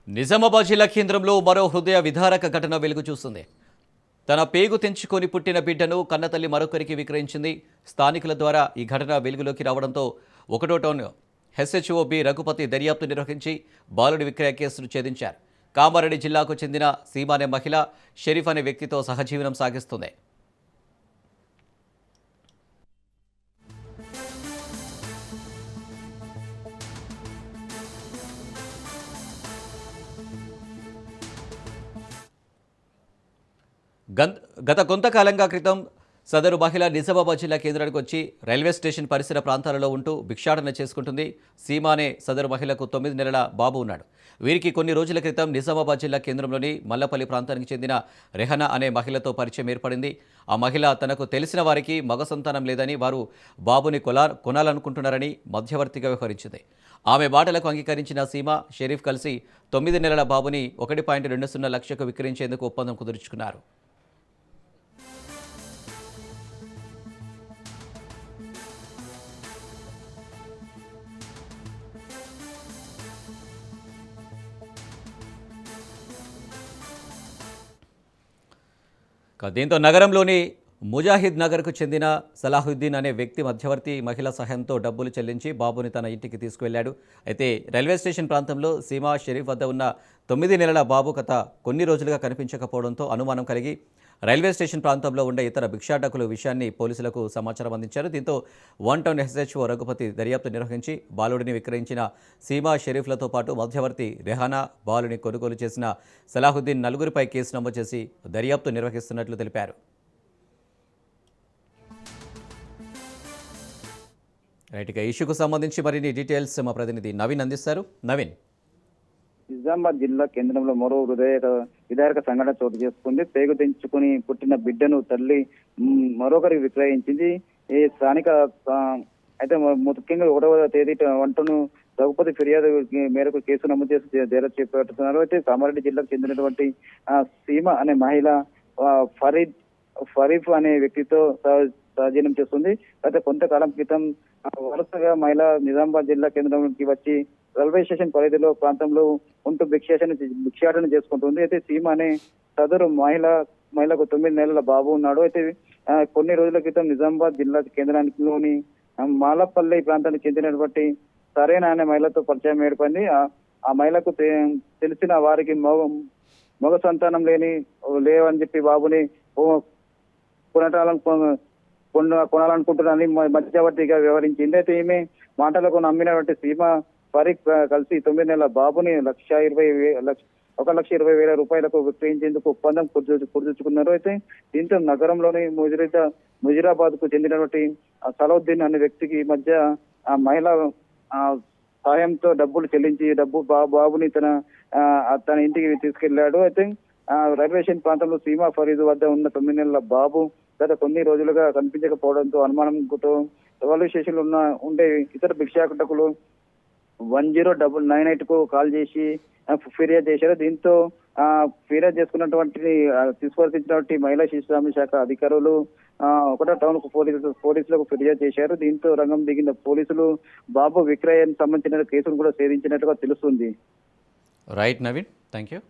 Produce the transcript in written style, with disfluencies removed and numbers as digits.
నిజామాబాద్ జిల్లా కేంద్రంలో మరో హృదయ విదారక ఘటన వెలుగు చూస్తుంది. తన పేగు తెంచుకొని పుట్టిన బిడ్డను కన్నతల్లి మరొకరికి విక్రయించింది. స్థానికుల ద్వారా ఈ ఘటన వెలుగులోకి రావడంతో 1వ టౌన్ ఎస్హెచ్ఓ బి రఘుపతి దర్యాప్తు నిర్వహించి బాలుడి విక్రయ కేసును ఛేదించారు. కామారెడ్డి జిల్లాకు చెందిన సీమ అనే మహిళ షరీఫ్ అనే వ్యక్తితో సహజీవనం సాగిస్తుంది. గత కొంతకాలంగా క్రితం సదరు మహిళ నిజామాబాద్ జిల్లా కేంద్రానికి వచ్చి రైల్వే స్టేషన్ పరిసర ప్రాంతాలలో ఉంటూ భిక్షాటన చేసుకుంటుంది. సీమ అనే సదరు మహిళకు 9 నెలల బాబు ఉన్నాడు. వీరికి కొన్ని రోజుల క్రితం నిజామాబాద్ జిల్లా కేంద్రంలోని మల్లపల్లి ప్రాంతానికి చెందిన రెహనా అనే మహిళతో పరిచయం ఏర్పడింది. ఆ మహిళ తనకు తెలిసిన వారికి మగ సంతానం లేదని, వారు బాబుని కొనాలనుకుంటున్నారని మధ్యవర్తిగా వ్యవహరించింది. ఆమె మాటలకు అంగీకరించిన సీమ, షరీఫ్ కలిసి 9 నెలల బాబుని 1.20 లక్షకు విక్రయించేందుకు ఒప్పందం కుదుర్చుకున్నారు. దీంతో నగరంలోని ముజాహిద్ నగర్కు చెందిన సలాహుద్దీన్ అనే వ్యక్తి మధ్యవర్తి మహిళా సహాయంతో డబ్బులు చెల్లించి బాబుని తన ఇంటికి తీసుకువెళ్లాడు. అయితే రైల్వే స్టేషన్ ప్రాంతంలో సీమా, షరీఫ్ వద్ద ఉన్న 9 నెలల బాబు కథ కొన్ని రోజులుగా కనిపించకపోవడంతో అనుమానం కలిగి రైల్వే స్టేషన్ ప్రాంతంలో ఉండే ఇతర భిక్షాటకులు విషయాన్ని పోలీసులకు సమాచారం అందించారు. దీంతో 1 టౌన్ ఎస్హెచ్ఓ రఘుపతి దర్యాప్తు నిర్వహించి బాలుడిని విక్రయించిన సీమా, షరీఫ్లతో పాటు మధ్యవర్తి రెహానా, బాలుని కొనుగోలు చేసిన సలాహుద్దీన్ నలుగురిపై కేసు నమోదు చేసి దర్యాప్తు నిర్వహిస్తున్నట్లు తెలిపారు. రైట్గా ఇష్యూకు సంబంధించి మరిన్ని డీటెయిల్స్ మా ప్రతినిధి నవీన్ అందిస్తారు. నవీన్. నిజామాబాద్ జిల్లా కేంద్రంలో మరో విదారక సంఘటన చోటు చేసుకుంది. పేగు తెంచుకుని పుట్టిన బిడ్డను తల్లి మరొకరికి విక్రయించింది. ఈ స్థానిక అయితే ముఖ్యంగా 1వ తేదీ వంటను రఘుపతి ఫిర్యాదు మేరకు కేసు నమోదు చేసి దర్యాప్తు చేపడుతున్నారు. అయితే కామారెడ్డి జిల్లాకు చెందినటువంటి సీమ అనే మహిళ ఫరీఫ్ అనే వ్యక్తితో సహజీవనం చేస్తుంది. గత కొంతకాలం క్రితం వరుసగా మహిళ నిజామాబాద్ జిల్లా కేంద్రంలోకి వచ్చి రైల్వే స్టేషన్ పరిధిలో ప్రాంతంలో ఉంటూ భిక్షాటన చేసుకుంటుంది. అయితే సీమ అనే సదరు మహిళకు 9 నెలల బాబు ఉన్నాడు. అయితే కొన్ని రోజుల క్రితం నిజామాబాద్ జిల్లా కేంద్రానికి మాలపల్లి ప్రాంతానికి చెందినటువంటి సరేనా అనే మహిళతో పరిచయం ఏర్పడింది. ఆ మహిళకు తెలిసిన వారికి మగ సంతానం లేవని చెప్పి బాబుని కొనాలనుకుంటున్నారని మధ్యవర్తిగా వ్యవహరించింది. అయితే ఈమె మాటలకు నమ్మినటువంటి సీమ, ఫరీక్ కలిసి 9 నెలల బాబుని 1,20,000 రూపాయలకు విక్రయించేందుకు ఒప్పందం కుదుర్చుకున్నారు. అయితే దీంతో నగరంలోని ముజిరాబాద్ కు చెందినటువంటి సలాహుద్దీన్ అనే వ్యక్తికి మధ్య ఆ మహిళ సహాయంతో డబ్బులు చెల్లించి బాబుని తన ఇంటికి తీసుకెళ్లాడు. అయితే రైల్వే స్టేషన్ ప్రాంతంలో సీమా, ఫరీద్ వద్ద ఉన్న 9 నెలల బాబు గత కొన్ని రోజులుగా కనిపించకపోవడంతో అనుమానంతో రైల్వే స్టేషన్ లో ఉండే ఇతర భిక్షాటకులు 10998 కు కాల్ చేసి ఫిర్యాదు చేశారు. దీంతో ఫిర్యాదు తీసుకున్నటువంటి మహిళా శిశు శాఖ అధికారులు 1వ టౌన్ పోలీసులకు ఫిర్యాదు చేశారు. దీంతో రంగం దిగిన పోలీసులు బాబు విక్రయానికి సంబంధించిన కేసును కూడా ఛేదించినట్టుగా తెలుస్తుంది. Right Naveen, thank you.